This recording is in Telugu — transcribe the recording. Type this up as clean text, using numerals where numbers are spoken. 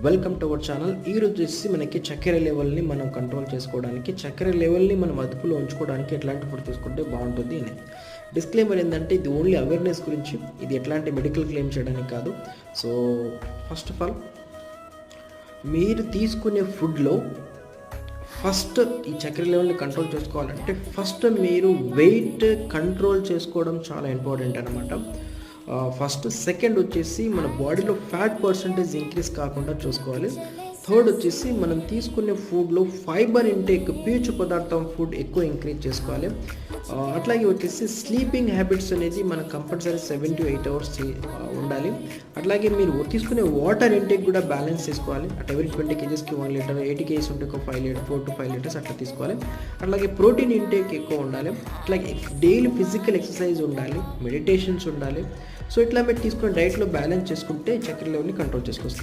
Welcome to our channel. ఈరోజు వచ్చేసి మనకి చక్కెర లెవెల్ని మనం కంట్రోల్ చేసుకోవడానికి, చక్కెర లెవెల్ని మనం అదుపులో ఉంచుకోవడానికి ఎట్లాంటి ఫుడ్ తీసుకుంటే బాగుంటుంది అని. డిస్క్లైమర్ ఏంటంటే ఇది ఓన్లీ అవేర్నెస్ గురించి, ఇది ఎట్లాంటి మెడికల్ క్లెయిమ్ చేయడానికి కాదు. సో ఫస్ట్ ఆఫ్ ఆల్ మీరు తీసుకునే ఫుడ్లో ఫస్ట్ ఈ చక్కెర లెవెల్ని కంట్రోల్ చేసుకోవాలంటే ఫస్ట్ మీరు వెయిట్ కంట్రోల్ చేసుకోవడం చాలా ఇంపార్టెంట్ అనమాట. ఫస్ట్. సెకండ్ వచ్చేసి మన బాడీలో ఫ్యాట్ పర్సంటేజ్ ఇంక్రీజ్ కాకుండా చూసుకోవాలి. థర్డ్ వచ్చేసి మనం తీసుకునే ఫుడ్లో ఫైబర్ ఇంటేక్, పీచు పదార్థం ఫుడ్ ఎక్కువ ఇంక్రీజ్ చేసుకోవాలి. అట్లాగే వచ్చేసి స్లీపింగ్ హ్యాబిట్స్ అనేది మనం కంపల్సరీ 7 to 8 hours ఉండాలి. అట్లాగే మీరు తీసుకునే వాటర్ ఇంటేక్ కూడా బ్యాలెన్స్ చేసుకోవాలి. అట్ ఎవరీ 20 kgsకి 1 లీటర్, 80 kgs ఉంటే ఒక 4 to 5 liters అట్లా తీసుకోవాలి. అట్లాగే ప్రోటీన్ ఇంటేక్ ఎక్కువ ఉండాలి. అట్లాగే డైలీ ఫిజికల్ ఎక్సర్సైజ్ ఉండాలి, మెడిటేషన్స్ ఉండాలి. సో ఇట్లా మీరు తీసుకునే డైట్లో బ్యాలెన్స్ చేసుకుంటే చక్కెర లెవెల్ని కంట్రోల్ చేసుకోవచ్చు.